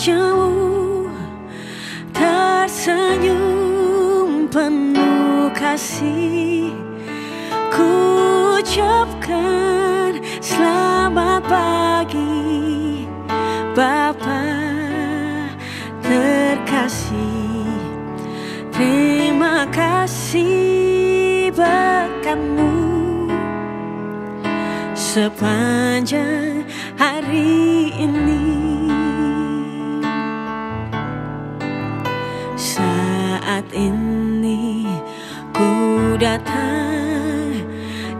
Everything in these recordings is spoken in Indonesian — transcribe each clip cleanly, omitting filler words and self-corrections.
wajahmu tersenyum penuh kasih. Ku ucapkan selamat pagi Bapa terkasih. Terima kasih berkat-Mu sepanjang hari ini. Saat ini ku datang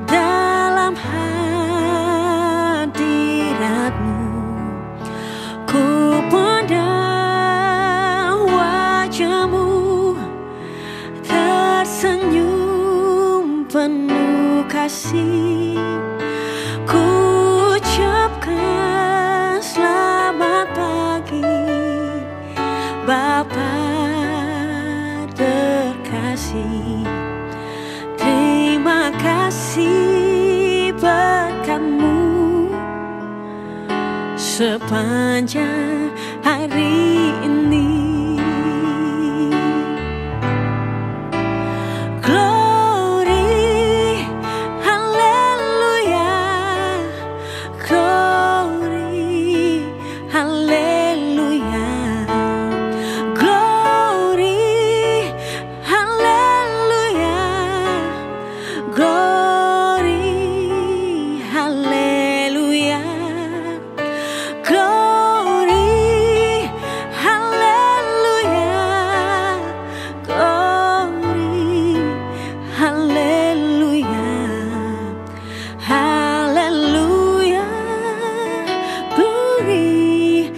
dalam hadirat-Mu. Ku pandang wajah-Mu tersenyum penuh kasih. Ku ucapkan selamat pagi Bapa terkasih. Terima kasih berkat-Mu sepanjang hari ini. Glory, haleluya. Glory, haleluya. Glory, haleluya. Glory, haleluya. Glory, haleluya. Glory, haleluya. Haleluya. Glory,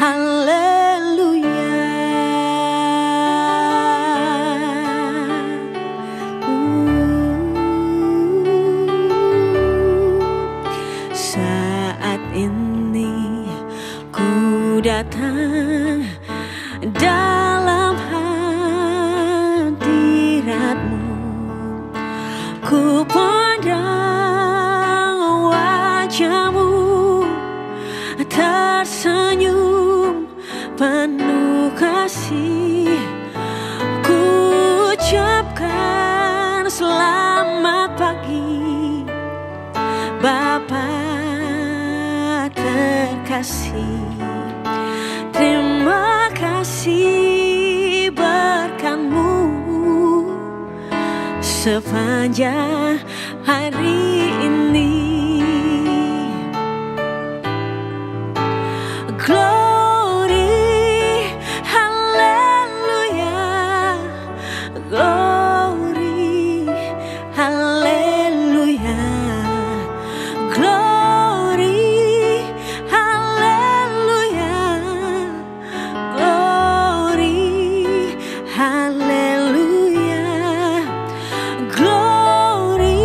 haleluya. Saat ini ku datang dalam hadirat-Mu. Ku pandang wajah-Mu tersenyum penuh kasih. Ku ucapkan selamat pagi Bapa terkasih. Terima kasih berkat-Mu sepanjang hari ini. Glory, haleluya. Glory, haleluya. Glory, haleluya. Glory, haleluya. Glory,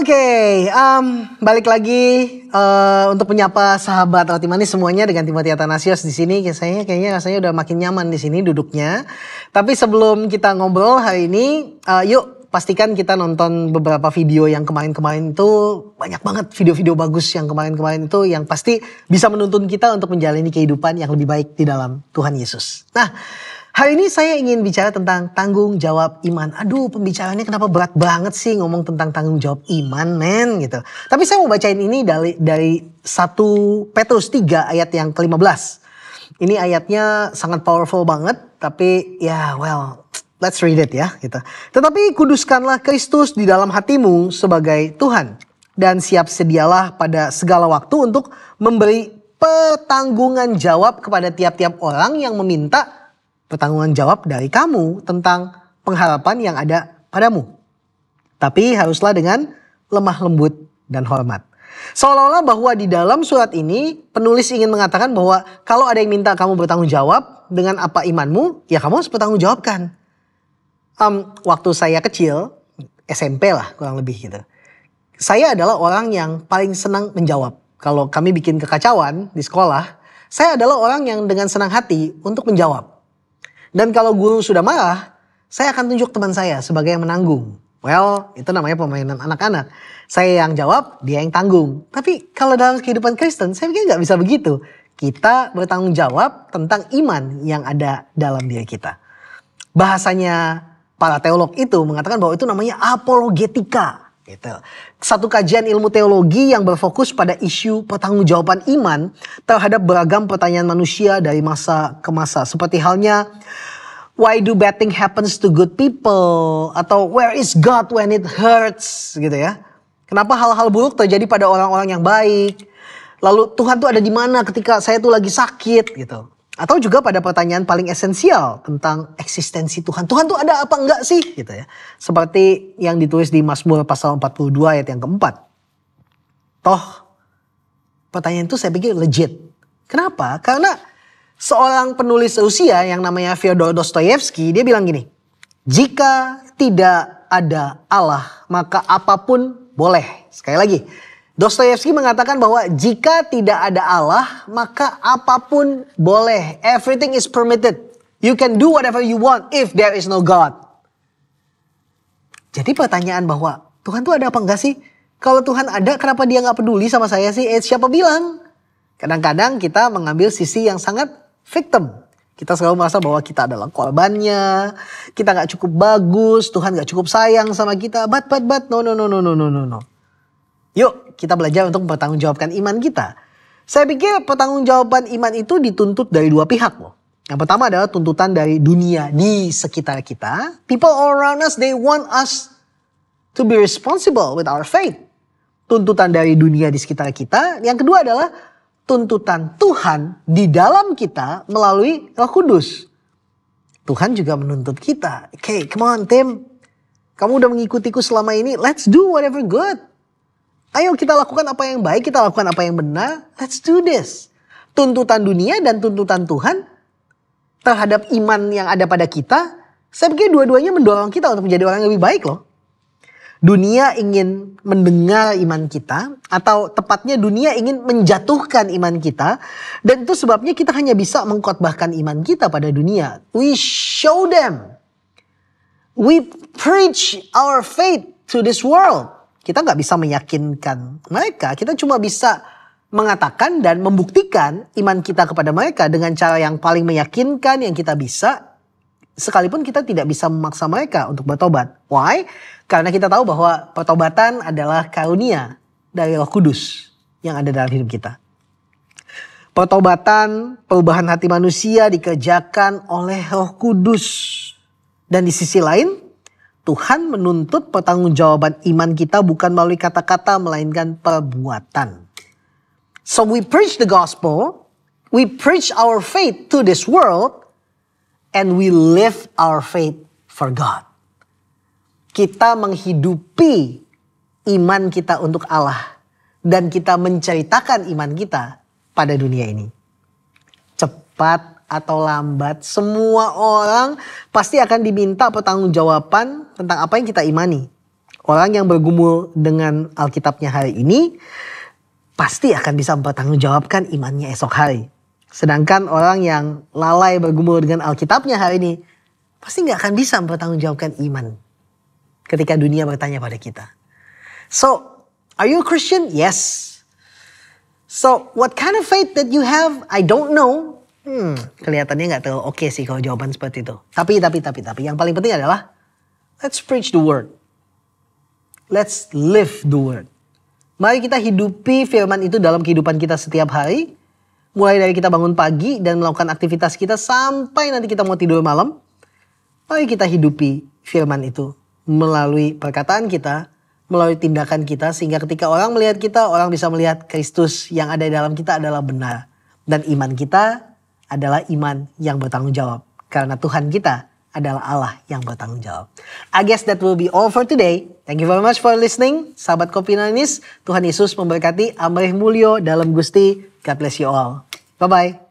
Oke, balik lagi untuk menyapa sahabat Roti Manis semuanya dengan Timothy Athanasius di sini. Kayaknya rasanya udah makin nyaman di sini duduknya. Tapi sebelum kita ngobrol hari ini, yuk pastikan kita nonton beberapa video yang kemarin-kemarin itu. Banyak banget video-video bagus yang kemarin-kemarin itu yang pasti bisa menuntun kita untuk menjalani kehidupan yang lebih baik di dalam Tuhan Yesus. Nah, hari ini saya ingin bicara tentang tanggung jawab iman. Aduh, pembicaraannya kenapa berat banget sih ngomong tentang tanggung jawab iman, men, gitu. Tapi saya mau bacain ini dari 1 Petrus 3 ayat yang ke-15. Ini ayatnya sangat powerful banget, tapi ya, well, let's read it ya, gitu. Tetapi kuduskanlah Kristus di dalam hatimu sebagai Tuhan, dan siap sedialah pada segala waktu untuk memberi pertanggungan jawab kepada tiap-tiap orang yang meminta pertanggungan jawab dari kamu tentang pengharapan yang ada padamu. Tapi haruslah dengan lemah lembut dan hormat. Seolah-olah bahwa di dalam surat ini penulis ingin mengatakan bahwa kalau ada yang minta kamu bertanggung jawab dengan apa imanmu, ya kamu harus bertanggung jawabkan. Waktu saya kecil, SMP lah kurang lebih gitu. Saya adalah orang yang paling senang menjawab. Kalau kami bikin kekacauan di sekolah, saya adalah orang yang dengan senang hati untuk menjawab. Dan kalau guru sudah marah, saya akan tunjuk teman saya sebagai yang menanggung. Well, itu namanya permainan anak-anak. Saya yang jawab, dia yang tanggung. Tapi kalau dalam kehidupan Kristen, saya pikir gak bisa begitu. Kita bertanggung jawab tentang iman yang ada dalam diri kita. Bahasanya para teolog itu mengatakan bahwa itu namanya apologetika. Gitu. Satu kajian ilmu teologi yang berfokus pada isu pertanggungjawaban iman terhadap beragam pertanyaan manusia dari masa ke masa. Seperti halnya, why do bad things happens to good people? Atau where is God when it hurts? Gitu ya. Kenapa hal-hal buruk terjadi pada orang-orang yang baik? Lalu Tuhan tuh ada di mana ketika saya tuh lagi sakit gitu. Atau juga pada pertanyaan paling esensial tentang eksistensi Tuhan. Tuhan tuh ada apa enggak sih? Gitu ya. Seperti yang ditulis di Mazmur pasal 42 ayat yang keempat. Toh, pertanyaan itu saya pikir legit. Kenapa? Karena seorang penulis Rusia yang namanya Fyodor Dostoyevsky, dia bilang gini. Jika tidak ada Allah, maka apapun boleh. Sekali lagi. Dostoyevsky mengatakan bahwa jika tidak ada Allah, maka apapun boleh. Everything is permitted. You can do whatever you want if there is no God. Jadi pertanyaan bahwa Tuhan tuh ada apa enggak sih? Kalau Tuhan ada, kenapa dia gak peduli sama saya sih? Siapa bilang? Kadang-kadang kita mengambil sisi yang sangat victim. Kita selalu merasa bahwa kita adalah korbannya. Kita gak cukup bagus. Tuhan gak cukup sayang sama kita. But, no. Yuk kita belajar untuk mempertanggungjawabkan iman kita. Saya pikir pertanggungjawaban iman itu dituntut dari dua pihak loh. Yang pertama adalah tuntutan dari dunia di sekitar kita. People all around us, they want us to be responsible with our faith. Tuntutan dari dunia di sekitar kita. Yang kedua adalah tuntutan Tuhan di dalam kita melalui Roh Kudus. Tuhan juga menuntut kita. Okay, come on Tim. Kamu udah mengikutiku selama ini. Let's do whatever good. Ayo kita lakukan apa yang baik, kita lakukan apa yang benar. Let's do this. Tuntutan dunia dan tuntutan Tuhan terhadap iman yang ada pada kita. Saya pikir dua-duanya mendorong kita untuk menjadi orang yang lebih baik loh. Dunia ingin mendengar iman kita. Atau tepatnya dunia ingin menjatuhkan iman kita. Dan itu sebabnya kita hanya bisa mengkhotbahkan iman kita pada dunia. We show them. We preach our faith to this world. Kita gak bisa meyakinkan mereka. Kita cuma bisa mengatakan dan membuktikan iman kita kepada mereka dengan cara yang paling meyakinkan yang kita bisa. Sekalipun kita tidak bisa memaksa mereka untuk bertobat. Why? Karena kita tahu bahwa pertobatan adalah karunia dari Roh Kudus yang ada dalam hidup kita. Pertobatan, perubahan hati manusia dikerjakan oleh Roh Kudus. Dan di sisi lain, Tuhan menuntut pertanggungjawaban iman kita bukan melalui kata-kata melainkan perbuatan. So we preach the gospel, we preach our faith to this world, and we live our faith for God. Kita menghidupi iman kita untuk Allah dan kita menceritakan iman kita pada dunia ini. Cepat atau lambat, semua orang pasti akan diminta pertanggungjawaban tentang apa yang kita imani. Orang yang bergumul dengan Alkitabnya hari ini pasti akan bisa mempertanggungjawabkan imannya esok hari. Sedangkan orang yang lalai bergumul dengan Alkitabnya hari ini pasti nggak akan bisa mempertanggungjawabkan iman ketika dunia bertanya pada kita. So, are you a Christian? Yes. So, what kind of faith that you have? I don't know. Kelihatannya nggak terlalu oke sih kalau jawaban seperti itu. Tapi yang paling penting adalah let's preach the word. Let's live the word. Mari kita hidupi firman itu dalam kehidupan kita setiap hari. Mulai dari kita bangun pagi dan melakukan aktivitas kita sampai nanti kita mau tidur malam. Mari kita hidupi firman itu melalui perkataan kita, melalui tindakan kita. Sehingga ketika orang melihat kita, orang bisa melihat Kristus yang ada di dalam kita adalah benar. Dan iman kita adalah iman yang bertanggung jawab. Karena Tuhan kita adalah Allah yang bertanggung jawab. I guess that will be all for today. Thank you very much for listening. Sahabat Kopi Nanis, Tuhan Yesus memberkati. Amrih mulyo dalam Gusti. God bless you all. Bye-bye.